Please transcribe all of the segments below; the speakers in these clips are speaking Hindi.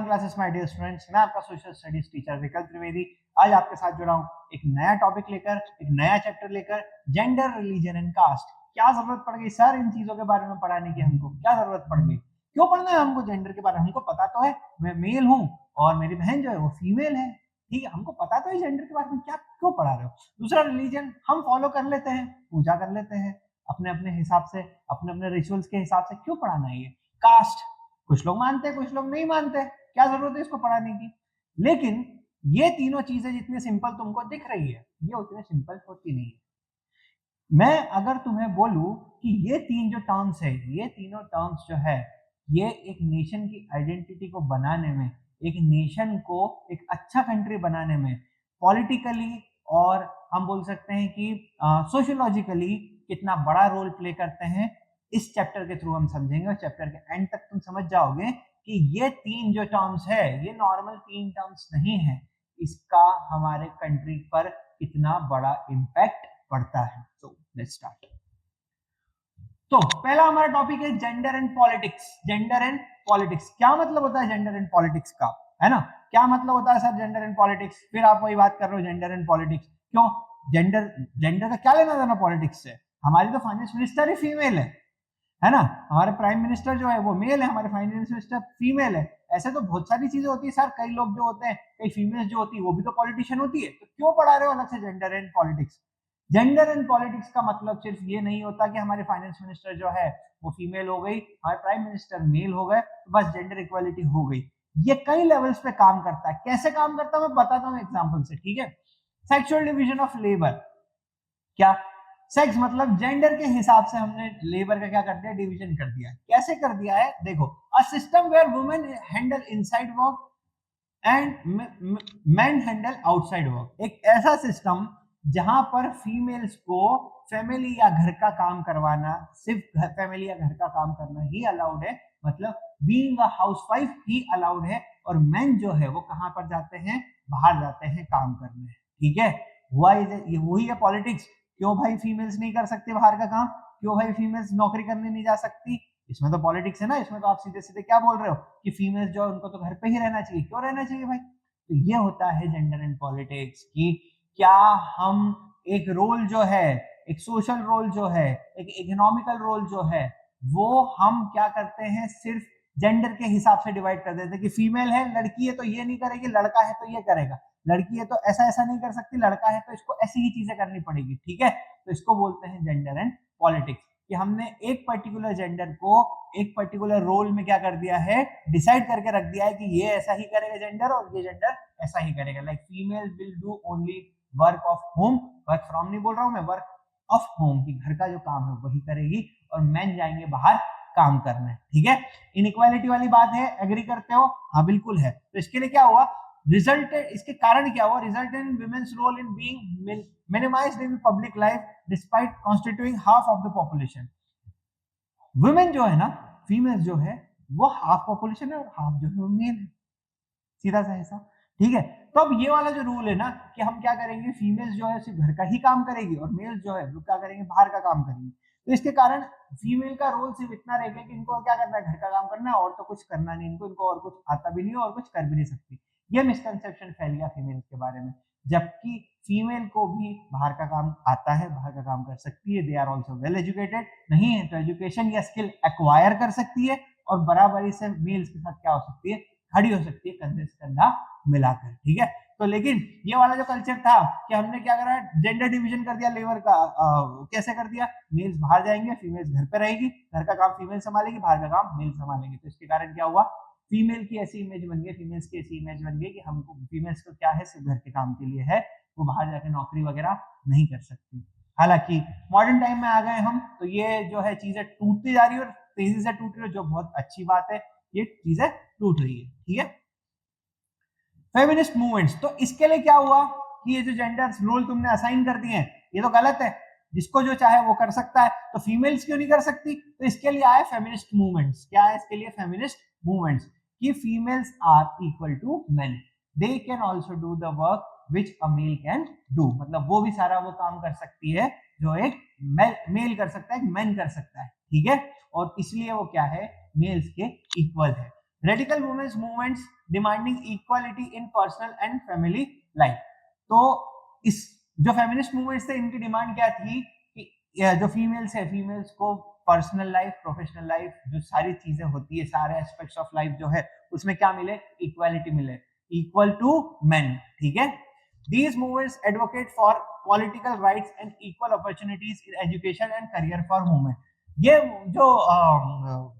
क्लासेस माय डियर स्टूडेंट्स, मैं आपका सोशल स्टडीज टीचर विकल्प त्रिवेदी आज आपके साथ जुड़ा हूं एक नया टॉपिक लेकर, एक नया चैप्टर लेकर, जेंडर, रिलीजन एंड कास्ट। क्या जरूरत पड़ गई सर इन चीजों के बारे में पढ़ाने की? हमको क्या जरूरत पड़ गई? क्यों पढ़ना है हमको जेंडर के बारे में? हमको पता तो है मैं मेल हूं और मेरी बहन जो है वो फीमेल है, ठीक है, हमको पता तो है जेंडर के बारे में, क्या क्यों पढ़ा रहे हो? दूसरा, रिलीजन हम फॉलो कर लेते हैं, पूजा कर लेते हैं अपने अपने हिसाब से, अपने अपने रिचुअल्स के हिसाब से, क्यों पढ़ाना है ये? कास्ट कुछ लोग मानते हैं, कुछ लोग नहीं मानते, क्या जरूरत है इसको पढ़ाने की? लेकिन ये तीनों चीजें जितनी सिंपल तुमको दिख रही है, ये उतनी सिंपल होती नहीं है। मैं अगर तुम्हें बोलूं कि ये तीन जो टर्म्स है, ये तीनों टर्म्स जो है, ये एक नेशन की आइडेंटिटी को बनाने में, एक नेशन को एक अच्छा कंट्री बनाने में, पॉलिटिकली और हम बोल सकते हैं कि सोशियोलॉजिकली कितना बड़ा रोल प्ले करते हैं, इस चैप्टर के थ्रू हम समझेंगे। और चैप्टर के एंड तक तुम समझ जाओगे कि ये तीन जो टर्म्स है, ये नॉर्मल तीन टर्म्स नहीं है, इसका हमारे कंट्री पर कितना बड़ा इम्पैक्ट पड़ता है। So let's start. तो पहला हमारा टॉपिक है gender and politics. Gender and politics, क्या मतलब होता है जेंडर एंड पॉलिटिक्स का, है ना? क्या मतलब होता है सर जेंडर एंड पॉलिटिक्स? फिर आप वही बात कर रहे हो जेंडर एंड पॉलिटिक्स क्यों? जेंडर जेंडर का क्या लेना देना पॉलिटिक्स से? हमारी तो फाइनेंस मिनिस्टर ही फीमेल है ना? हमारे प्राइम मिनिस्टर जो है वो मेल है, हमारे फाइनेंस मिनिस्टर फीमेल है। ऐसे तो बहुत सारी चीजें होती है सर, कई लोग जो होते हैं, कई फीमेल्स जो होती है वो भी तो पॉलिटिशियन होती है, तो क्यों पढ़ा रहे हो अलग से gender and politics? Gender and politics का मतलब सिर्फ ये नहीं होता कि हमारे फाइनेंस मिनिस्टर जो है वो फीमेल हो गई, हमारे प्राइम मिनिस्टर मेल हो गए, तो बस जेंडर इक्वालिटी हो गई। ये कई लेवल्स पे काम करता है। कैसे काम करता है मैं बताता हूँ एग्जांपल से, ठीक है? सेक्सुअल डिवीजन ऑफ लेबर, क्या सेक्स मतलब जेंडर के हिसाब से हमने लेबर का क्या कर दिया, डिवीजन कर दिया। कैसे कर दिया है देखो, a system where women handle inside work and men handle outside work. एक ऐसा सिस्टम जहां पर फीमेल्स को फैमिली या घर का काम करवाना, सिर्फ फैमिली या घर का काम करना ही अलाउड है, मतलब being a housewife he allowed है, और मेन जो है वो कहां पर जाते हैं, बाहर जाते हैं काम करने, ठीक है? ये वही है पॉलिटिक्स। क्यों भाई फीमेल्स नहीं कर सकते बाहर का काम? क्यों भाई फीमेल्स नौकरी करने नहीं जा सकती? इसमें तो पॉलिटिक्स है ना। इसमें तो आप सीधे सीधे क्या बोल रहे हो कि फीमेल्स जो है उनको तो घर पे ही रहना चाहिए। क्यों रहना चाहिए भाई? तो ये होता है जेंडर एंड पॉलिटिक्स की क्या हम एक रोल जो है, एक सोशल रोल जो है, एक इकोनॉमिकल रोल जो है, वो हम क्या करते हैं, सिर्फ जेंडर के हिसाब से डिवाइड कर देते हैं कि फीमेल है, लड़की है तो ये नहीं करेगी, लड़का है तो ये करेगा, लड़की है तो ऐसा ऐसा नहीं कर सकती, लड़का है तो इसको ऐसी ही चीजें करनी पड़ेगी, ठीक है? तो इसको बोलते हैं जेंडर एंड पॉलिटिक्स, कि हमने एक पर्टिकुलर जेंडर को एक पर्टिकुलर रोल में क्या कर दिया है, डिसाइड करके रख दिया है कि ये ऐसा ही करेगा जेंडर और ये जेंडर ऐसा ही करेगा। Like female will do only work of home, work from नहीं बोल रहा हूं मैं, वर्क ऑफ होम, कि घर का जो काम है वही करेगी, और मेन जाएंगे बाहर काम करने, ठीक है? इनइक्वालिटी वाली बात है, एग्री करते हो? हाँ बिल्कुल है। तो इसके लिए क्या हुआ, रिजल्टेड, इसके कारण क्या हुआ, resulted in women's role in being minimised in public life despite constituting half of the population. Women जो है ना, फीमेल जो है वो हाफ पॉपुलेशन है और हाफ जो है वो मेल है, सीधा सा ऐसा, ठीक है? तो अब ये वाला जो रूल है ना कि हम क्या करेंगे, फीमेल्स जो है सिर्फ घर का ही काम करेगी और मेल जो है वो क्या करेंगे, बाहर का काम करेंगे। तो इसके कारण फीमेल का रोल सिर्फ इतना रह गया कि इनको क्या करना है, घर का काम करना है, और तो कुछ करना नहीं इनको, इनको और कुछ आता भी नहीं और कुछ कर भी नहीं सकती। ये मिसकंसेप्शन फैल गया फीमेल के बारे में, जबकि फीमेल को भी बाहर का काम आता है, बाहर का काम कर सकती है, they are also well educated, नहीं है तो एजुकेशन या स्किल एक्वायर कर सकती है, और बराबरी से मेल्स के साथ क्या हो सकती है, खड़ी हो सकती है, कंधे से कंधा मिलाकर, ठीक है? तो लेकिन ये वाला जो कल्चर था कि हमने क्या करा, जेंडर डिवीजन कर दिया लेबर का, कैसे कर दिया, मेल्स बाहर जाएंगे, फीमेल्स घर पे रहेगी, घर का काम फीमेल संभालेगी, बाहर का काम मेल संभालेंगे। तो इसके कारण क्या हुआ, फीमेल की ऐसी इमेज बन गई, फीमेल्स की ऐसी इमेज बन गई कि हमको फीमेल्स को क्या है, सिर्फ घर के काम के लिए है, वो बाहर जाके नौकरी वगैरह नहीं कर सकती। हालांकि मॉडर्न टाइम में आ गए हम, तो ये जो है चीजें टूटती जा रही है और तेजी से टूट रही है, जो बहुत अच्छी बात है, ये चीजें टूट रही है, ठीक है? फेमिनिस्ट मूवमेंट्स, तो इसके लिए क्या हुआ कि ये जो जेंडर रोल तुमने असाइन कर दिए हैं ये तो गलत है, जिसको जो चाहे वो कर सकता है, तो फीमेल्स क्यों नहीं कर सकती? तो इसके लिए आए फेमिनिस्ट मूवमेंट्स। क्या है इसके लिए फेमिनिस्ट मूवमेंट्स? कि females are equal to men, they can also do the work which a male can do, मतलब वो भी सारा वो काम कर सकती है जो एक मेल कर सकता है, एक मैन कर सकता है, ठीक है? और इसलिए वो क्या है, मेल्स के इक्वल है। Radical women's movements demanding equality in personal and family life. तो इस जो फेमिनिस्ट मूवमेंट्स थे इनकी डिमांड क्या थी कि जो फीमेल्स है, फीमेल्स को पर्सनल लाइफ, प्रोफेशनल लाइफ, जो सारी चीजें होती है, सारे एस्पेक्ट्स ऑफ लाइफ जो है उसमें क्या मिले, इक्वालिटी मिले, इक्वल टू मेन। ठीक है, these movements advocate for political rights and equal opportunities in education and career for women। ये जो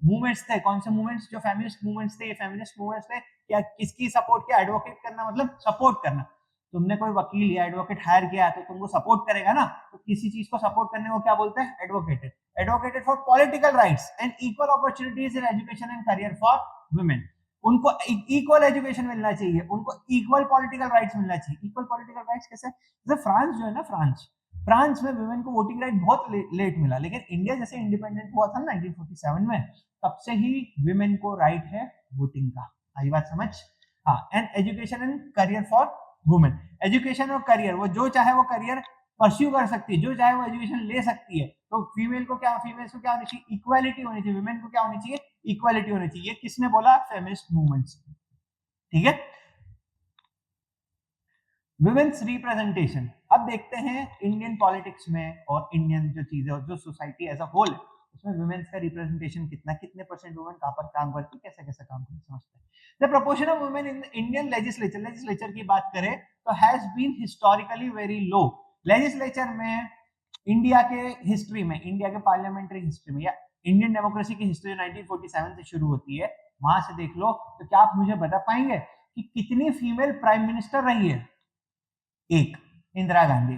मूवमेंट्स थे, कौन से मूवमेंट्स, जो फेमिनिस्ट मूवमेंट्स थे, ये फेमिनिस्ट मूवमेंट्स थे क्या, किसकी सपोर्ट किया, एडवोकेट करना मतलब सपोर्ट करना। तुमने कोई वकील या एडवोकेट हायर किया तो तुमको सपोर्ट करेगा ना, तो किसी चीज को सपोर्ट करने को क्या बोलते हैं, advocated. Advocated for political rights and equal opportunities in education and career for women. उनको इक्वल एजुकेशन मिलना चाहिए, उनको इक्वल पॉलिटिकल राइट्स मिलना चाहिए। इक्वल पॉलिटिकल राइट्स कैसे, जैसे फ्रांस जो है ना, फ्रांस में वुमेन को वोटिंग राइट बहुत लेट मिला, लेकिन इंडिया जैसे इंडिपेंडेंट हुआ था 1947 में, तब से ही वुमेन को राइट है वोटिंग का। आई बात समझ? हाँ, and education and career for women. Education और करियर, वो जो चाहे वो करियर परस्यू कर सकती है, जो चाहे वो एजुकेशन ले सकती है। तो फीमेल्स को क्या होनी चाहिए, इक्वालिटी होनी चाहिए। वुमेन को क्या होनी चाहिए, इक्वालिटी होनी चाहिए। किसने बोला, फेमिनिस्ट मूवमेंट्स। ठीक है, वुमेन्स रिप्रेजेंटेशन। अब देखते हैं इंडियन पॉलिटिक्स में और इंडियन जो चीजें, जो सोसाइटी एज अ होल है, उसमें वुमेन्स का रिप्रेजेंटेशन कितना, कितने परसेंट वुमेन कहां पर काम करती, कैसे कैसे काम करती, समझते हैं। The proportion of women in Indian legislature की बात करें तो has been historically very low. Legislature में इंडिया के हिस्ट्री में, इंडिया के पार्लियामेंट्री हिस्ट्री में, या इंडियन डेमोक्रेसी की हिस्ट्री 1947 से शुरू होती है, वहां से देख लो, तो क्या आप मुझे बता पाएंगे कि कितनी फीमेल प्राइम मिनिस्टर रही है? एक, इंदिरा गांधी।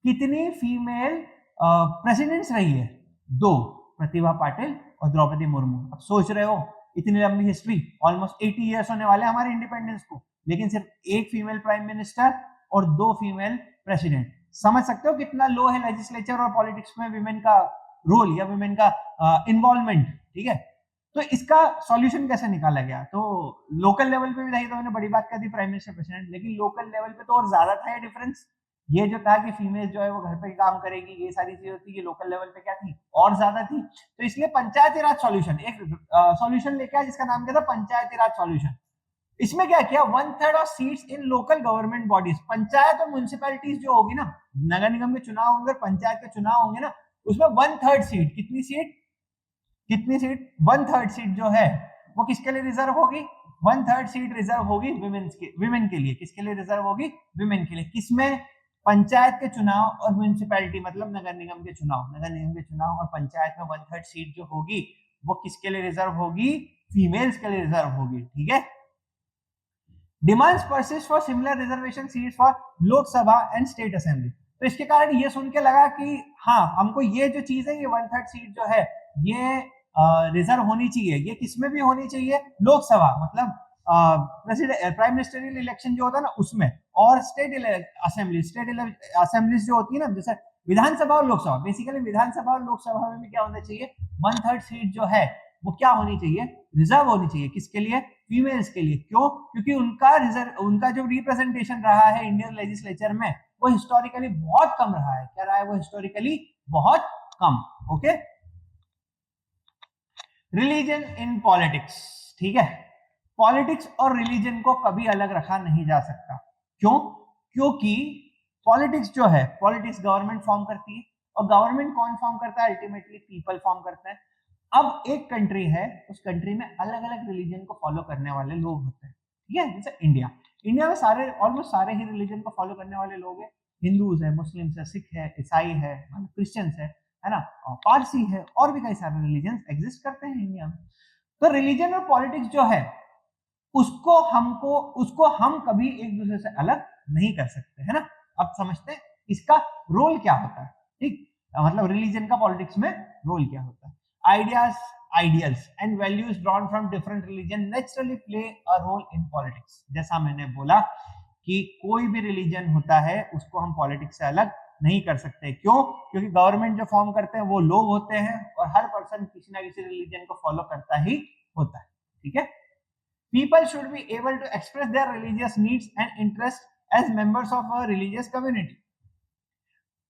कितनी फीमेल प्रेसिडेंट्स रही है? दो, प्रतिभा पाटिल और द्रौपदी मुर्मू। अब सोच रहे हो, इतनी लंबी हिस्ट्री, ऑलमोस्ट 80 इयर्स होने वाले हमारे इंडिपेंडेंस को, लेकिन सिर्फ एक फीमेल प्राइम मिनिस्टर और दो फीमेल प्रेसिडेंट। समझ सकते हो कितना लो है लेजिस्लेचर और पॉलिटिक्स में विमेन का रोल या विमेन का इन्वॉल्वमेंट। ठीक है, तो इसका सॉल्यूशन कैसे निकाला गया? तो लोकल लेवल पे भी देखिए, तो मैंने बड़ी बात कर दी प्राइम मिनिस्टर प्रेसिडेंट, लेकिन लोकल लेवल पे तो और ज्यादा था ये डिफरेंस। ये जो था कि फीमेल जो है वो घर पे काम करेगी, ये सारी चीजें होती है, लोकल लेवल पे क्या थी, और ज्यादा थी। तो इसलिए पंचायती राज सॉल्यूशन, एक सॉल्यूशन लेके आया जिसका नाम क्या था, पंचायती राज सॉल्यूशन। इसमें क्या किया, 1/3 of seats in local government bodies. Panchayat और म्युनिसिपैलिटीज जो होगी ना, नगर निगम के चुनाव होंगे, पंचायत के चुनाव होंगे ना, उसमें 1/3 सीट, कितनी सीट, कितनी सीट, 1/3 सीट जो है वो किसके लिए रिजर्व होगी, 1/3 सीट रिजर्व होगी विमेन के लिए। किसके लिए रिजर्व होगी, विमेन के लिए। किसमें, पंचायत के चुनाव और म्युनिसिपैलिटी मतलब नगर निगम के चुनाव, नगर निगम के चुनाव और पंचायत में 1/3 सीट जो होगी वो किसके लिए रिजर्व होगी, फीमेल्स के लिए रिजर्व होगी। ठीक है, demands persist for similar reservation seats for Lok Sabha and state assembly. तो इसके कारण ये सुन के लगा कि हाँ, हमको ये जो चीज है, ये 1/3 सीट जो है ये रिजर्व होनी चाहिए। ये किसमें भी होनी चाहिए, लोकसभा मतलब प्रेसिडेंट प्राइम मिनिस्टरियल इलेक्शन जो होता है ना उसमें, और स्टेट असेंबलीज जो होती है ना, जैसे विधानसभा और लोकसभा। बेसिकली विधानसभा और लोकसभा में भी क्या होना चाहिए, 1/3 सीट जो है वो क्या होनी चाहिए, रिजर्व होनी चाहिए। किसके लिए, फीमेल्स के लिए। क्यों, क्योंकि उनका जो रिप्रेजेंटेशन रहा है इंडियन लेजिस्लेचर में वो हिस्टोरिकली बहुत कम रहा है। क्या रहा है वो, हिस्टोरिकली बहुत कम। Okay, religion in politics. ठीक है, पॉलिटिक्स और रिलीजन को कभी अलग रखा नहीं जा सकता। क्यों, क्योंकि पॉलिटिक्स जो है, पॉलिटिक्स गवर्नमेंट फॉर्म करती है, और गवर्नमेंट कौन फॉर्म करता है, अल्टीमेटली पीपल फॉर्म करता है। अब एक कंट्री है, उस कंट्री में अलग अलग रिलीजन को फॉलो करने वाले लोग होते हैं। ठीक है, जैसे इंडिया, इंडिया में सारे, ऑलमोस्ट सारे ही रिलीजन को फॉलो करने वाले लोग हैं। हिंदूज है, मुस्लिम्स है, सिख है, ईसाई है, क्रिश्चियंस है ना, और पारसी है, और भी कई सारे रिलीजन एग्जिस्ट करते हैं इंडिया में। तो रिलीजन और पॉलिटिक्स जो है उसको हम कभी एक दूसरे से अलग नहीं कर सकते, है ना। अब समझते हैं इसका रोल क्या होता है। ठीक, मतलब रिलीजन का पॉलिटिक्स में रोल क्या होता है। Ideas, ideals and values drawn from different religion naturally play a role in politics. जैसा मैंने बोला कि कोई भी रिलीजन होता है उसको हम पॉलिटिक्स से अलग नहीं कर सकते। क्यों, क्योंकि गवर्नमेंट जो फॉर्म करते हैं वो लोग होते हैं, और हर पर्सन किसी ना किसी रिलीजन को फॉलो करता ही होता है। ठीक है, people should be able to express their religious needs and interests as members of a religious community।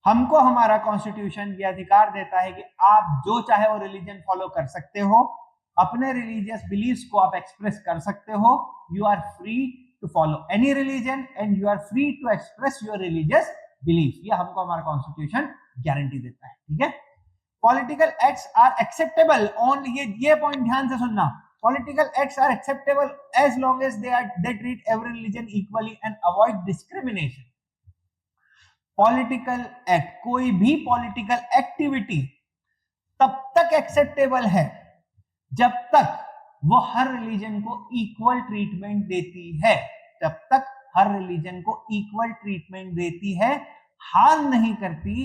हमको हमारा कॉन्स्टिट्यूशन ये अधिकार देता है कि आप जो चाहे वो रिलीजन फॉलो कर सकते हो, अपने रिलीजियस बिलीव्स को आप एक्सप्रेस कर सकते हो, you are free to follow any religion and you are free to express your religious belief. ये हमको हमारा कॉन्स्टिट्यूशन गारंटी देता है, ठीक है। Political acts are acceptable only, ये पॉइंट ध्यान से सुनना, political acts are acceptable as long as they treat every religion equally and avoid discrimination। Political act, कोई भी पॉलिटिकल एक्टिविटी तब तक एक्सेप्टेबल है जब तक वो हर रिलीजन को इक्वल ट्रीटमेंट देती है, जब तक हर रिलीजन को इक्वल ट्रीटमेंट देती है, हार्म नहीं करती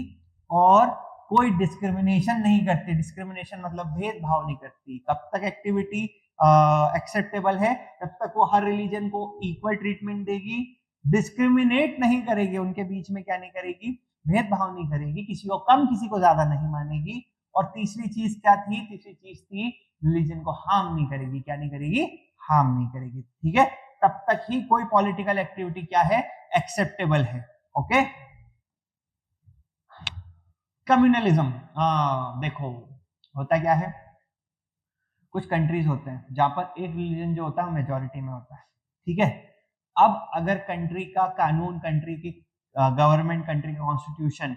और कोई डिस्क्रिमिनेशन नहीं करती। डिस्क्रिमिनेशन मतलब भेदभाव नहीं करती। कब तक एक्टिविटी एक्सेप्टेबल है? तब तक वो हर रिलीजन को इक्वल ट्रीटमेंट देगी, डिस्क्रिमिनेट नहीं करेगी, उनके बीच में क्या नहीं करेगी, भेदभाव नहीं करेगी, किसी को कम किसी को ज्यादा नहीं मानेगी। और तीसरी चीज क्या थी? तीसरी चीज थी रिलीजन को हार्म नहीं करेगी। क्या नहीं करेगी? हार्म नहीं करेगी, ठीक है। तब तक ही कोई पॉलिटिकल एक्टिविटी क्या है? एक्सेप्टेबल है, ओके। कम्युनलिज्म, देखो होता क्या है, कुछ कंट्रीज होते हैं जहां पर एक रिलीजन जो होता है मेजोरिटी में होता है, ठीक है। अब अगर कंट्री का कानून, कंट्री की गवर्नमेंट, कंट्री का कॉन्स्टिट्यूशन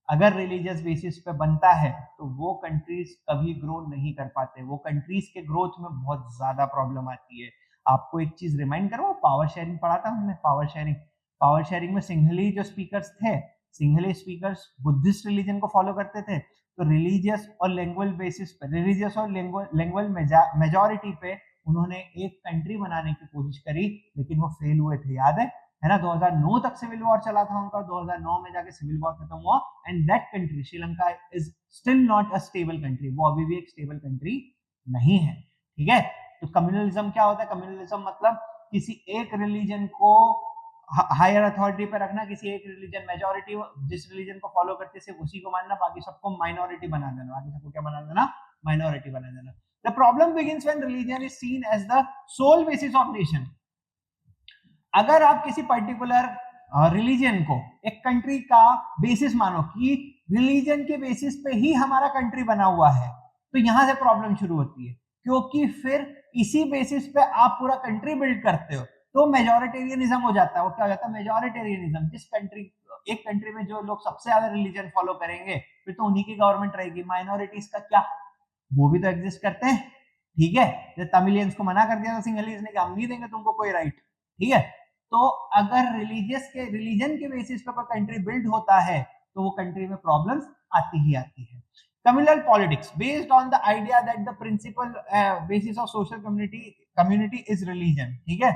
अगर रिलीजियस बेसिस पे बनता है तो वो कंट्रीज कभी ग्रो नहीं कर पाते, वो कंट्रीज के ग्रोथ में बहुत ज्यादा प्रॉब्लम आती है। आपको एक चीज रिमाइंड करो, पावर शेयरिंग पढ़ा था हमने, पावर शेयरिंग में सिंघली जो स्पीकर्स थे, सिंघली स्पीकर्स बुद्धिस्ट रिलीजन को फॉलो करते थे, तो रिलीजियस और लैंग्वेज बेसिस पे, रिलीजियस और लैंग्वेज मेजॉरिटी पे उन्होंने एक कंट्री बनाने की कोशिश करी, लेकिन वो फेल हुए थे, याद है ना। 2009 तक सिविल वॉर चला था उनका, 2009 में जाके सिविल वॉर खत्म हुआ and that country Sri Lanka is still not a stable country, वो अभी भी एक स्टेबल कंट्री नहीं है, ठीक है। तो कम्युनलिज्म क्या होता है? कम्युनलिज्म मतलब किसी एक रिलीजन को हायर अथॉरिटी पे रखना, किसी एक रिलीजन, मेजॉरिटी जिस रिलीजन को फॉलो करते सिर्फ उसी को मानना, बाकी सबको माइनॉरिटी बना देना, बाकी सबको क्या बना देना? माइनॉरिटी बना देना। The problem begins when religion is seen as the sole basis of nation। अगर आप किसी पर्टिकुलर रिलीजन को एक कंट्री का बेसिस मानो कि रिलीजन के बेसिस पे ही हमारा कंट्री बना हुआ है, तो यहां से प्रॉब्लम शुरू होती है, क्योंकि फिर इसी बेसिस पे आप पूरा कंट्री बिल्ड करते हो, तो मेजॉरिटेरियनिज्म हो जाता है। वो क्या हो जाता है? मेजॉरिटेरियनिज्म। जिस कंट्री, एक कंट्री में जो लोग सबसे ज्यादा रिलीजन फॉलो करेंगे, फिर तो उन्हीं की गवर्नमेंट रहेगी। माइनॉरिटीज का क्या? वो भी तो एग्जिस्ट करते हैं, ठीक है। जब तमिलियंस को मना कर दिया था सिंघलीज ने कि हम नहीं देंगे तुमको कोई राइट, ठीक है। तो अगर रिलीजन के बेसिस पर कोई कंट्री बिल्ड होता है तो वो कंट्री में प्रॉब्लम्स आती ही आती है। Communal politics based on the idea that the principal basis of social community is religion, ठीक है।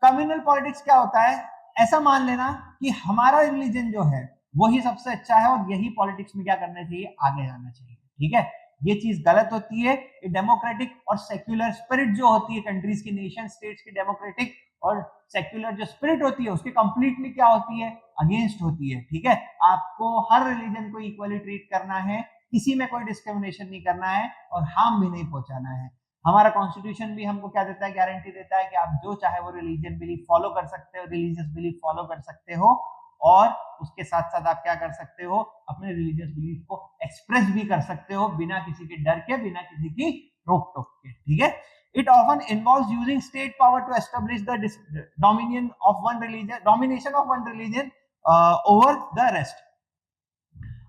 कम्युनल पॉलिटिक्स क्या होता है? ऐसा मान लेना कि हमारा रिलीजन जो है वही सबसे अच्छा है और यही पॉलिटिक्स में क्या करना चाहिए? आगे जाना चाहिए, ठीक है। ये चीज गलत होती है। डेमोक्रेटिक और सेक्युलर स्पिरिट जो होती है कंट्रीज की, नेशन स्टेट्स की डेमोक्रेटिक और सेक्युलर जो स्पिरिट होती है उसकी कंप्लीटली क्या होती है? अगेंस्ट होती है, ठीक है। आपको हर रिलीजन को इक्वली ट्रीट करना है, किसी में कोई डिस्क्रिमिनेशन नहीं करना है और हार्म भी नहीं पहुंचाना है। हमारा कॉन्स्टिट्यूशन भी हमको क्या देता है? गारंटी देता है कि आप जो चाहे वो रिलीजन बिलीफ फॉलो कर सकते हो, रिलीजियस बिलीफ फॉलो कर सकते हो, और उसके साथ साथ आप क्या कर सकते हो? अपने रिलीजियस बिलीफ को एक्सप्रेस भी कर सकते हो बिना किसी के डर के, बिना किसी की रोक टोक के, ठीक है। It often involves using state power to establish the domination of one religion over the rest।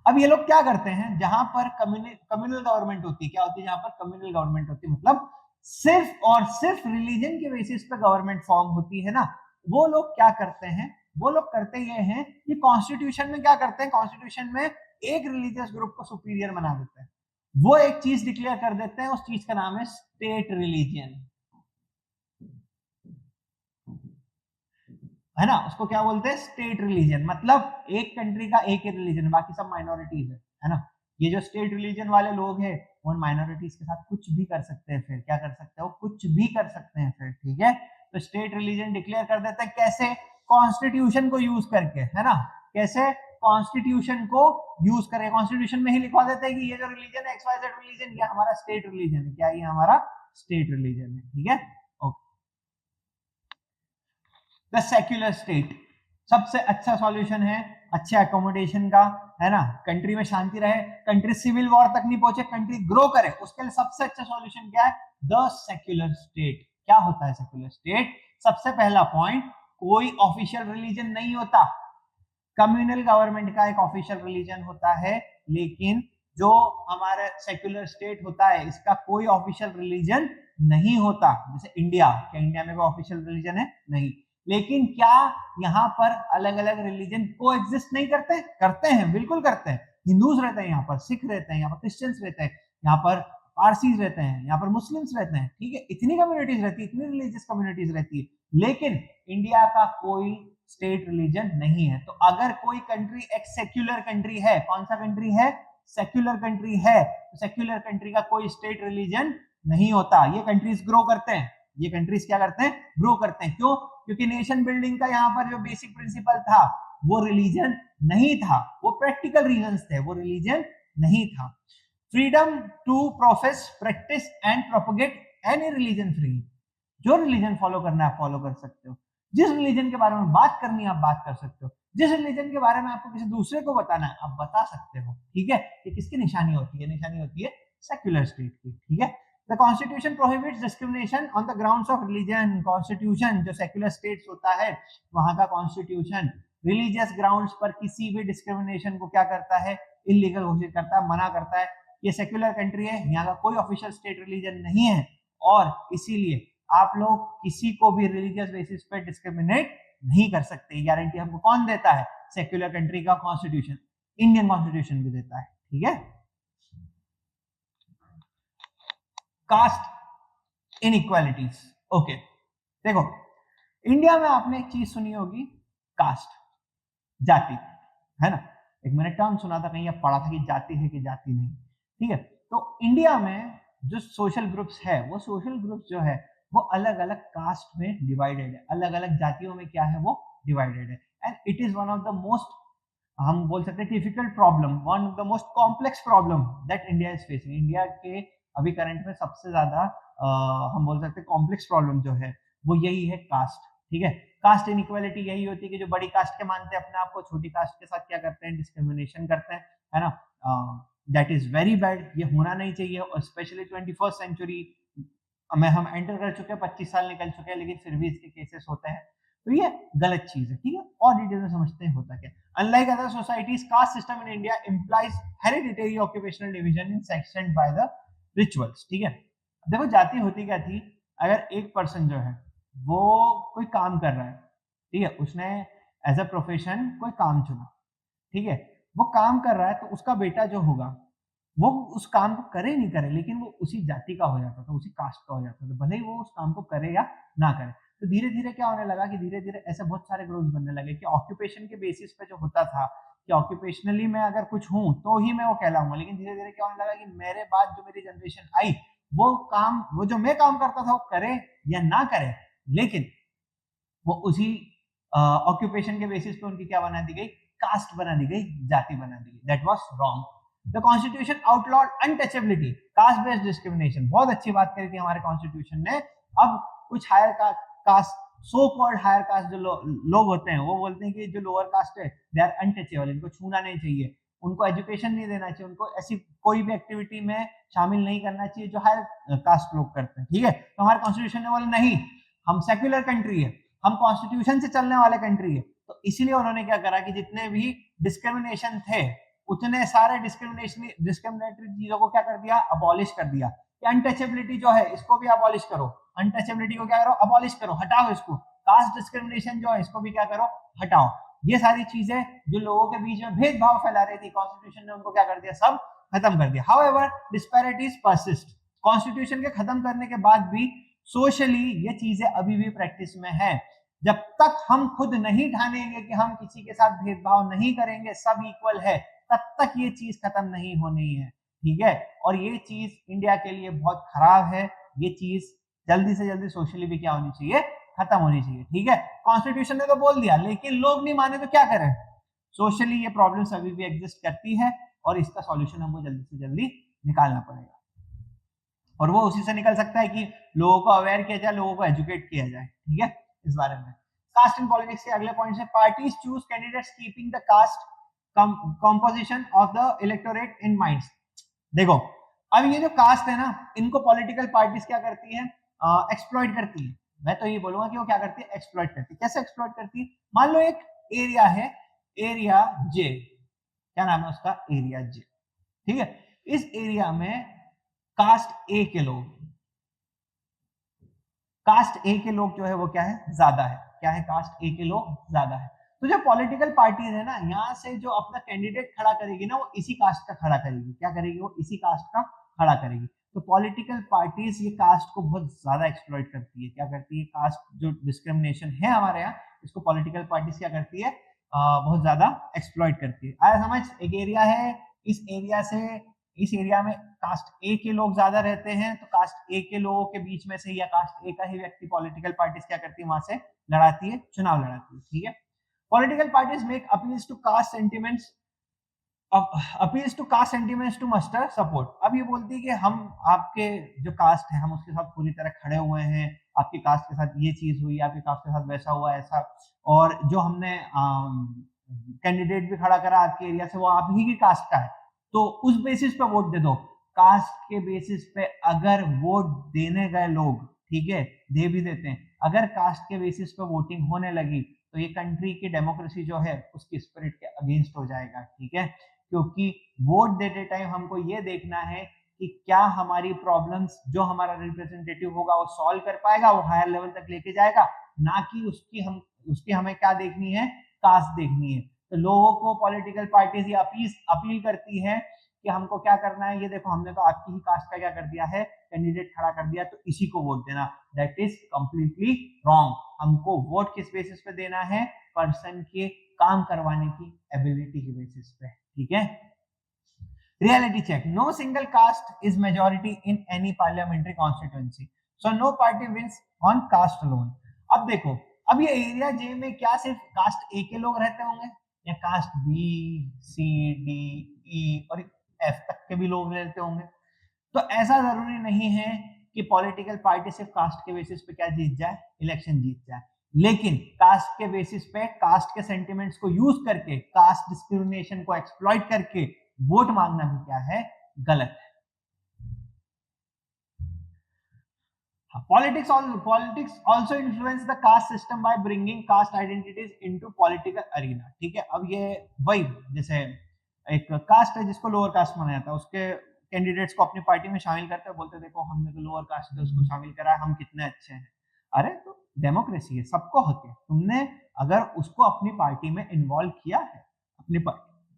अब ये लोग क्या करते हैं? जहां पर कम्युनल गवर्नमेंट होती है, क्या होती है? जहां पर कम्युनल गवर्नमेंट होती है मतलब सिर्फ और सिर्फ रिलीजन के बेसिस पे गवर्नमेंट फॉर्म होती है ना, वो लोग क्या करते हैं? वो लोग करते ये हैं कि कॉन्स्टिट्यूशन में क्या करते हैं? कॉन्स्टिट्यूशन में एक रिलीजियस ग्रुप को सुपीरियर बना देते हैं, वो एक चीज डिक्लेयर कर देते हैं, उस चीज का नाम है स्टेट रिलीजन, है ना। उसको क्या बोलते हैं? State religion. मतलब एक कंट्री का एक ही रिलीजन, बाकी सब माइनॉरिटीज है ना। ये जो स्टेट रिलीजन वाले लोग हैं वो माइनॉरिटीज के साथ कुछ भी कर सकते हैं, फिर क्या कर सकते हो? कुछ भी कर सकते हैं फिर, ठीक है। तो स्टेट रिलीजन डिक्लेयर कर देते हैं, कैसे? कॉन्स्टिट्यूशन को यूज करके, है ना। कैसे? कॉन्स्टिट्यूशन को यूज करके, कॉन्स्टिट्यूशन में ही लिखवा देते हैं कि ये जो रिलीजन है XYZ रिलीजन, ये हमारा स्टेट रिलीजन है। क्या? ये हमारा स्टेट रिलीजन है, ठीक है। द सेक्युलर स्टेट सबसे अच्छा सॉल्यूशन है अच्छे अकोमोडेशन का, है ना, कंट्री में शांति रहे, कंट्री सिविल वॉर तक नहीं पहुंचे, कंट्री ग्रो करे, उसके लिए सबसे अच्छा सॉल्यूशन क्या है? The secular state. क्या होता है सेक्युलर स्टेट? सबसे पहला पॉइंट, कोई ऑफिशियल रिलीजन नहीं होता। कम्युनल गवर्नमेंट का एक ऑफिशियल रिलीजन होता है, लेकिन जो हमारा सेक्युलर स्टेट होता है इसका कोई ऑफिशियल रिलीजन नहीं होता। जैसे इंडिया, क्या इंडिया में कोई ऑफिशियल रिलीजन है? नहीं। लेकिन क्या यहाँ पर अलग अलग रिलीजन को एग्जिस्ट नहीं करते? करते हैं, बिल्कुल करते हैं। हिंदूज रहते हैं यहाँ पर, सिख रहते हैं यहाँ पर, क्रिश्चियंस रहते हैं यहाँ पर, पारसीज रहते हैं यहाँ पर, मुस्लिम्स रहते हैं, ठीक है, इतनी कम्युनिटीज रहती है, इतनी रिलीजियस कम्युनिटीज रहती है, लेकिन इंडिया का कोई स्टेट रिलीजन नहीं है। तो अगर कोई कंट्री एक सेक्युलर कंट्री है, कौन सा कंट्री है? सेक्युलर कंट्री है, तो सेक्युलर कंट्री का कोई स्टेट रिलीजन नहीं होता। ये कंट्रीज ग्रो करते हैं, ये कंट्रीज क्या करते हैं? ग्रो करते हैं। क्यों? क्योंकि नेशन बिल्डिंग का यहाँ पर जो बेसिक प्रिंसिपल था वो रिलीजन नहीं था, वो प्रैक्टिकल रीजंस थे, वो रिलीजन नहीं था। Freedom to profess, practise and propagate any religion free. जो रिलीजन फॉलो करना है आप फॉलो कर सकते हो, जिस रिलीजन के बारे में बात करनी है आप बात कर सकते हो, जिस रिलीजन के बारे में आपको किसी दूसरे को बताना है आप बता सकते हो, ठीक है। ये किसकी निशानी होती है? निशानी होती है सेक्युलर स्टेट की, ठीक है। The constitution prohibits discrimination on the grounds of religion. Constitution, जो सेक्युलर स्टेट्स होता है वहां का कॉन्स्टिट्यूशन रिलीजियस ग्राउंड्स पर किसी भी डिस्क्रिमिनेशन को क्या करता है? इलीगल घोषित करता है, मना करता है। ये सेक्युलर कंट्री है, यहाँ का कोई ऑफिशियल स्टेट रिलीजन नहीं है, और इसीलिए आप लोग किसी को भी रिलीजियस बेसिस पे डिस्क्रिमिनेट नहीं कर सकते। गारंटी हमको कौन देता है? सेक्युलर कंट्री का कॉन्स्टिट्यूशन, इंडियन कॉन्स्टिट्यूशन भी देता है, ठीक है। Caste inequalities, okay. देखो, इंडिया में आपने एक चीज सुनी होगी, कास्ट, जाति, है ना। एक मैंने टर्म सुना था, कहीं या पढ़ा था कि जाति है कि जाति नहीं, ठीक है। तो इंडिया में जो सोशल ग्रुप्स है, वो सोशल ग्रुप्स जो है वो अलग अलग कास्ट में डिवाइडेड है, अलग अलग जातियों में क्या है? वो डिवाइडेड है। And it is one of the most, हम बोल सकते हैं difficult problem, one of the most complex problem that India is facing. India के अभी करंट में सबसे ज्यादा हम बोल सकते हैं कॉम्प्लेक्स प्रॉब्लम जो है वो यही है, कास्ट, ठीक है। कास्ट इनइक्वालिटी यही होती है कि जो बड़ी कास्ट के मानते हैं अपने आप को, छोटी कास्ट के साथ क्या करते हैं? डिस्क्रिमिनेशन करते हैं, है ना। दैट इज वेरी बैड, ये होना नहीं चाहिए, और स्पेशली 21st सेंचुरी में हम एंटर कर चुके हैं, 25 साल निकल चुके हैं, लेकिन फिर भी इसके केसेस होते हैं, तो ये गलत चीज है, ठीक है। और डिटेल में समझते हैं होता क्या। Unlike other societies, caste system in India implies hereditary occupational division in section by the rituals, ठीक है। देखो, जाति होती क्या थी? अगर एक पर्सन जो है वो कोई काम कर रहा है, ठीक है, उसने एज अ प्रोफेशन कोई काम चुना, ठीक है, वो काम कर रहा है, तो उसका बेटा जो होगा वो उस काम को करे नहीं करे, लेकिन वो उसी जाति का हो जाता था, उसी कास्ट का हो जाता था, भले ही वो उस काम को करे या ना करे। तो धीरे धीरे क्या होने लगा कि धीरे धीरे ऐसे बहुत सारे ग्रुप्स बनने लगे कि ऑक्यूपेशन के बेसिस पे जो होता था कि ऑक्यूपेशनली मैं अगर कुछ हूं तो ही मैं वो कहलाऊंगा, लेकिन धीरे धीरे क्या होने लगा कि मेरे बाद जो मेरी जनरेशन आई वो काम, वो जो मैं काम करता था वो करे या ना करे, लेकिन वो उसी ऑक्यूपेशन के बेसिस पे उनकी क्या बना दी गई? कास्ट बना दी गई, जाति बना दी गई। That was wrong. The constitution outlawed untouchability, caste based discrimination. बहुत अच्छी बात करी थी हमारे कॉन्स्टिट्यूशन ने। अब कुछ higher caste, so called higher caste जो लोग होते हैं, वो बोलते हैं कि जो लोअर कास्ट है दे आर अनटचेबल, इनको छूना नहीं चाहिए, उनको एजुकेशन नहीं देना चाहिए, उनको ऐसी कोई भी एक्टिविटी में शामिल नहीं करना चाहिए जो हायर कास्ट लोग करते हैं, ठीक है। तो हमारे कॉन्स्टिट्यूशन ने बोला नहीं, हम सेक्युलर कंट्री है, हम कॉन्स्टिट्यूशन से चलने वाले कंट्री है, तो इसीलिए उन्होंने क्या करा कि जितने भी डिस्क्रिमिनेशन थे उतने सारे डिस्क्रिमिनेटरी चीजों को क्या कर दिया? अबॉलिश कर दिया। अनटचेबिलिटी जो है इसको भी अबॉलिश करो, अनटचेबिलिटी को क्या करो? अबॉलिश करो, हटाओ इसको। कास्ट डिस्क्रिमिनेशन जो है इसको भी क्या करो? हटाओ। ये सारी चीजें जो लोगों के बीच में भेदभाव फैला रही थी, कॉन्स्टिट्यूशन ने उनको क्या कर दिया? सब खत्म कर दिया। हाउएवर डिस्पैरिटीज परसिस्ट, कॉन्स्टिट्यूशन के खत्म करने के बाद भी सोशली ये चीजें अभी भी प्रैक्टिस में है। जब तक हम खुद नहीं ठानेंगे कि हम किसी के साथ भेदभाव नहीं करेंगे, सब इक्वल है, तब तक ये चीज खत्म नहीं होनी है, ठीक है। और ये चीज इंडिया के लिए बहुत खराब है, ये चीज जल्दी से जल्दी सोशली भी क्या होनी चाहिए? खत्म होनी चाहिए, ठीक है। कॉन्स्टिट्यूशन ने तो बोल दिया, लेकिन लोग नहीं माने तो क्या करें? सोशली ये प्रॉब्लम्स अभी भी एग्जिस्ट करती है, और इसका सॉल्यूशन हमको जल्दी से जल्दी निकालना पड़ेगा। और वो उसी से निकल सकता है कि लोगों को अवेयर किया जाए, लोगों को एजुकेट किया जाए, ठीक है, इस बारे में। कास्ट इन पॉलिटिक्स के अगले पॉइंट है, parties choose candidates keeping the caste composition of the electorate in minds. देखो अब ये जो कास्ट है ना, इनको पॉलिटिकल पार्टीज क्या करती है, एक्सप्लॉइट करती है। मैं तो ये बोलूंगा कि वो क्या करती है, एक्सप्लॉइट करती है। कैसे एक्सप्लॉइट करती है? मान लो एक एरिया है, एरिया जे, क्या नाम है उसका, एरिया जे, ठीक है। इस एरिया में कास्ट ए के लोग, कास्ट ए के लोग जो है वो क्या है, ज्यादा है। क्या है, कास्ट ए के लोग ज्यादा है। तो जो पॉलिटिकल पार्टीज है ना, यहाँ से जो अपना कैंडिडेट खड़ा करेगी ना, वो इसी कास्ट का खड़ा करेगी। क्या करेगी, वो इसी कास्ट का खड़ा करेगी। तो पॉलिटिकल पार्टीज ये कास्ट को बहुत ज्यादा एक्सप्लॉइट करती है। क्या करती है, कास्ट जो डिस्क्रिमिनेशन है हमारे यहाँ, इसको पॉलिटिकल पार्टीज क्या करती है, बहुत ज्यादा एक्सप्लॉइट करती है। आया समझ? एक एरिया है, इस एरिया से, इस एरिया में कास्ट ए के लोग ज्यादा रहते हैं, तो कास्ट ए के लोगों के बीच में से या कास्ट ए का ही व्यक्ति पॉलिटिकल पार्टीज क्या करती है, वहां से लड़ाती है, चुनाव लड़ाती है, ठीक है। Political parties make appeals to caste sentiments, appeals to caste sentiments to muster support. अब ये बोलती है कि हम आपके जो कास्ट है, हम उसके साथ पूरी तरह खड़े हुए हैं, आपकी कास्ट के साथ ये चीज हुई, आपकी कास्ट के साथ वैसा हुआ, ऐसा, और जो हमने कैंडिडेट भी खड़ा करा आपके एरिया से, वो आप ही की कास्ट का है, तो उस बेसिस पे वोट दे दो। कास्ट के बेसिस पे अगर वोट देने गए लोग, ठीक है, दे भी देते हैं, अगर कास्ट के बेसिस पे वोटिंग होने लगी, तो ये कंट्री की डेमोक्रेसी जो है उसकी स्पिरिट के अगेंस्ट हो जाएगा, ठीक है। क्योंकि वोट देते टाइम हमको ये देखना है कि क्या हमारी प्रॉब्लम्स जो हमारा रिप्रेजेंटेटिव होगा वो सॉल्व कर पाएगा, वो हायर लेवल तक लेके जाएगा, ना कि उसकी हमें क्या देखनी है, कास्ट देखनी है। तो लोगों को पॉलिटिकल पार्टीज ये अपील करती है कि हमको क्या करना है, ये देखो हमने तो आपकी ही कास्ट का क्या कर दिया है, कैंडिडेट खड़ा कर दिया, तो इसी को वोट देना। That is completely wrong. हमको वोट किस बेसिस पे देना है, पर्सन के काम करवाने की एबिलिटी के बेसिस पे, ठीक है। Reality check. No single caste is majority in any parliamentary constituency. So no party wins on caste alone. अब देखो, अब ये एरिया जे में क्या सिर्फ कास्ट ए के लोग रहते होंगे, या कास्ट बी, सी, डी, ई और एफ तक के भी लोग रहते होंगे? तो ऐसा जरूरी नहीं है कि पॉलिटिकल पार्टी सिर्फ कास्ट के बेसिस पे क्या जीत जाए, इलेक्शन जीत जाए। लेकिन कास्ट के बेसिस पे, कास्ट के सेंटिमेंट्स को यूज करके, कास्ट डिस्क्रिमिनेशन को एक्सप्लॉइट करके वोट मांगना भी क्या है, गलत है। Politics also influence the caste system by bringing caste identities into political arena. ठीक है, अब ये वही, जैसे एक कास्ट है जिसको लोअर कास्ट माना जाता है, उसके कैंडिडेट्स को अपनी पार्टी में शामिल करते हैं, बोलते देखो हमने तो लोअर कास्ट है उसको शामिल करा है, हम कितने अच्छे हैं। अरे तो डेमोक्रेसी है, सबको हक है। तुमने अगर उसको अपनी पार्टी में इन्वॉल्व किया है, अपनी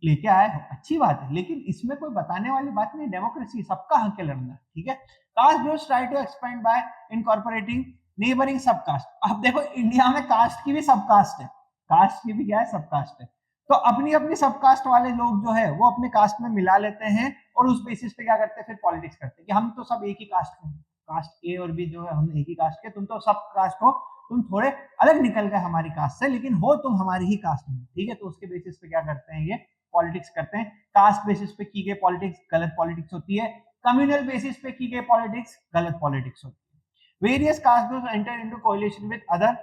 लेके आए हो, अच्छी बात है, लेकिन इसमें कोई बताने वाली बात नहीं। डेमोक्रेसी, सबका हक है लड़ना, ठीक है। Caste groups try to expand by incorporating neighbouring sub caste. अब देखो इंडिया में कास्ट की भी सब कास्ट है, कास्ट की भी क्या है, सब कास्ट है। तो अपनी अपनी सब कास्ट वाले लोग जो है वो अपने कास्ट में मिला लेते हैं, और उस बेसिस पे क्या करते हैं, फिर पॉलिटिक्स करते हैं कि हम तो सब एक ही कास्ट के, कास्ट ए और बी जो है हम एक ही कास्ट के, तुम तो सब कास्ट हो, तुम थोड़े अलग निकल गए हमारी कास्ट से, लेकिन हो तुम हमारी ही कास्ट में, ठीक है। तो उसके बेसिस पे क्या करते हैं, ये पॉलिटिक्स करते हैं। कास्ट बेसिस पे की गई पॉलिटिक्स गलत पॉलिटिक्स होती है, कम्युनल बेसिस पे की गई पॉलिटिक्स गलत पॉलिटिक्स होती है। Various caste groups enter into coalition with other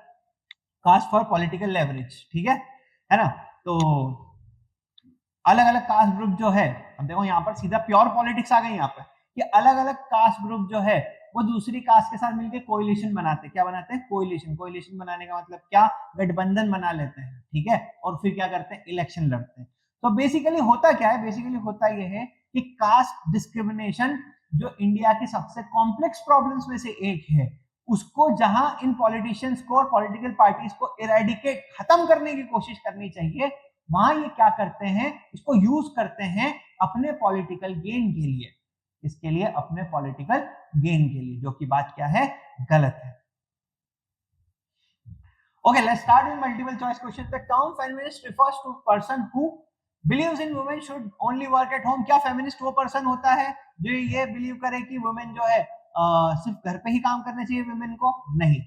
caste for political leverage, ठीक है ना। तो अलग अलग कास्ट ग्रुप जो है, अब देखो यहाँ पर सीधा प्योर पॉलिटिक्स आ गई यहाँ पर, कि अलग अलग कास्ट ग्रुप जो है वो दूसरी कास्ट के साथ मिलकर कोalition बनाते हैं। क्या बनाते हैं, कोalition। कोalition बनाने का मतलब क्या, गठबंधन बना लेते हैं, ठीक है, और फिर क्या करते हैं, इलेक्शन लड़ते हैं। तो बेसिकली होता क्या है, बेसिकली होता यह है कि कास्ट डिस्क्रिमिनेशन जो इंडिया की सबसे कॉम्प्लेक्स प्रॉब्लम्स में से एक है, उसको जहां इन पॉलिटिशियंस को और पॉलिटिकल पार्टीज को इरेडिकेट, खत्म करने की कोशिश करनी चाहिए, वहां ये क्या करते हैं, इसको यूज करते हैं अपने पॉलिटिकल गेन के लिए। इसके लिए अपने पॉलिटिकल गेन के लिए, जो कि बात क्या है, गलत है। Okay, let's start with multiple choice questions. The term feminist refers to person who believes in women should only work at home. क्या feminist वो person होता है जो ये believe करे कि women जो है सिर्फ घर पे ही काम करने चाहिए women को? नहीं,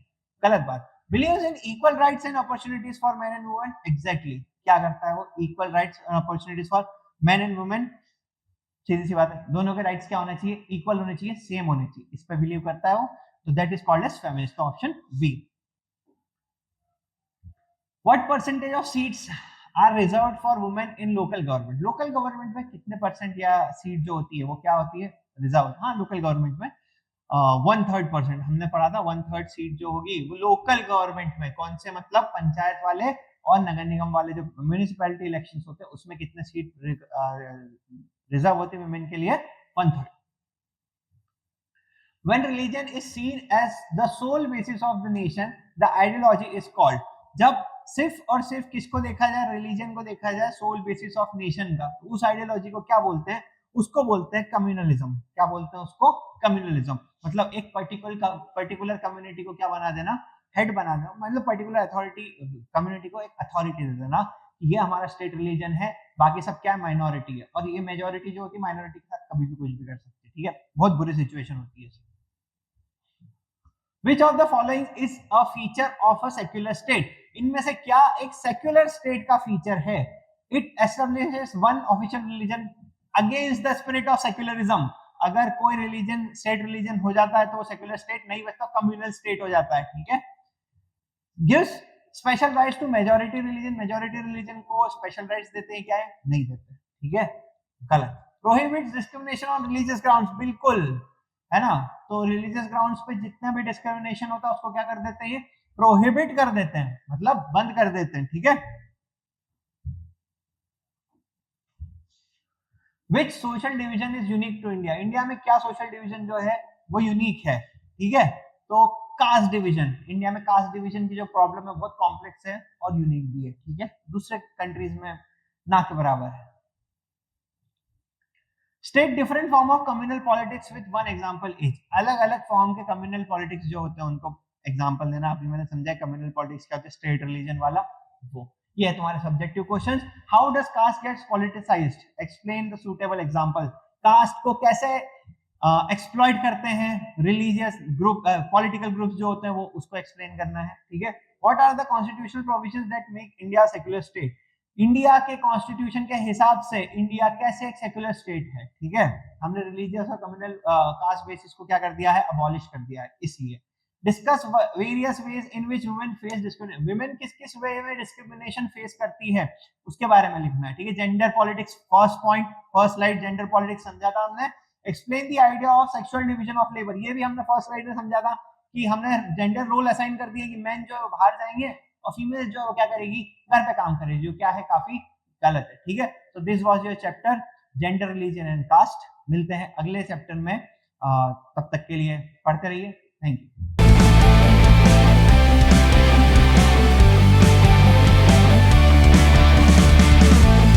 गलत बात। Believes in equal rights and opportunities for men and women. Exactly, क्या करता है वो, equal rights and opportunities for men and women। सीधी सी बात है, दोनों के राइट्स क्या होना चाहिए, इक्वल होने चाहिए, सेम होने चाहिए, इस पर बिलीव करता है वो, तो that is called as feminist. Option B. What percentage of seats are reserved for women in local government. Local government में कितने परसेंट या सीट जो होती है वो क्या होती है, रिजर्व। हाँ, लोकल गवर्नमेंट में 1/3%, हमने पढ़ा था 1/3 सीट जो होगी वो लोकल गवर्नमेंट में, कौन से मतलब पंचायत वाले और नगर निगम वाले जो म्यूनिसिपैलिटी इलेक्शंस होते हैं उसमें कितने सीट रिजर्व होती है वुमेन के लिए, 1/3। When religion is seen as the sole basis of the nation, the ideology is called। जब सिर्फ और सिर्फ किसको देखा जाए, रिलीजन को देखा जाए सोल बेसिस ऑफ नेशन का, तो उस आइडियोलॉजी को क्या बोलते हैं, उसको बोलते हैं कम्युनलिज्म। क्या बोलते हैं उसको, कम्युनलिज्म। मतलब एक पर्टिकुलर कम्युनिटी को क्या बना देना, हेड बना देना, मतलब पर्टिकुलर अथॉरिटी, कम्युनिटी को एक अथॉरिटी दे देना, ये हमारा स्टेट रिलीजन है, बाकी सब क्या है, माइनॉरिटी है, और ये मेजोरिटी जो होती है माइनॉरिटी के साथ कभी भी कुछ भी कर सकती है। ठीक है, बहुत बुरी सिचुएशन होती है। Which of the following is a feature of a secular state? इनमें से क्या एक सेक्युलर स्टेट का फीचर है? It establishes one official religion against the spirit of secularism। अगर कोई रिलीजन स्टेट रिलीजन हो जाता है तो वो सेक्युलर स्टेट नहीं बचता, कम्युनल स्टेट हो जाता है। ठीक है। Gives special rights to majority religion। Majority religion को स्पेशल राइट्स देते हैं क्या है, नहीं देते। ठीक है, गलत। Prohibits discrimination on religious grounds। बिल्कुल, है ना। तो रिलीजियस ग्राउंड्स पे जितना भी डिस्क्रिमिनेशन होता है उसको क्या कर देते हैं, प्रोहिबिट कर देते हैं, मतलब बंद कर देते हैं। ठीक है। Which social division is unique to India. India में क्या सोशल डिवीजन जो है वो यूनिक है। ठीक है, तो कास्ट डिवीजन। इंडिया में कास्ट डिवीजन की जो प्रॉब्लम है बहुत कॉम्प्लेक्स है और यूनिक भी है। ठीक है, दूसरे कंट्रीज में ना के बराबर है। State different form of communal politics with one example each. अलग अलग फॉर्म के कम्युनल पॉलिटिक्स जो होते हैं उनको एग्जांपल देना। अभी मैंने समझा कम्युनल पॉलिटिक्स क्या होता है, स्टेट रिलीजन वाला वो। ये है तुम्हारे subjective questions. How does caste gets politicised, explain the suitable example. Caste को कैसे एक्सप्लॉइट करते हैं रिलीजियस ग्रुप, पॉलिटिकल ग्रुप्स जो होते हैं वो, उसको एक्सप्लेन करना है। ठीक है। What are the constitutional provisions that make India secular state. India के कॉन्स्टिट्यूशन के हिसाब से इंडिया कैसे एक सेक्युलर स्टेट है। ठीक है, हमने रिलीजियस और कम्युनल कास्ट बेसिस को क्या कर दिया है, अबॉलिश कर दिया है। इसलिए discuss various ways in which women face discrimination. Women किस किस वे में डिस्क्रिमिनेशन फेस करती है उसके बारे में लिखना है। ठीक है, gender politics first point, first slide gender politics समझा था हमने। Explain the idea of sexual division of labour. ये भी हमने फर्स्ट स्लाइड में समझा था कि हमने जेंडर रोल असाइन कर दिया कि मैन जो बाहर जाएंगे और फीमेल जो क्या करेगी, घर पे काम करेगी, जो क्या है काफी गलत है। ठीक है, तो this was your chapter gender religion and caste. मिलते हैं अगले चैप्टर में, तब तक के लिए पढ़ते रहिए। Thank you.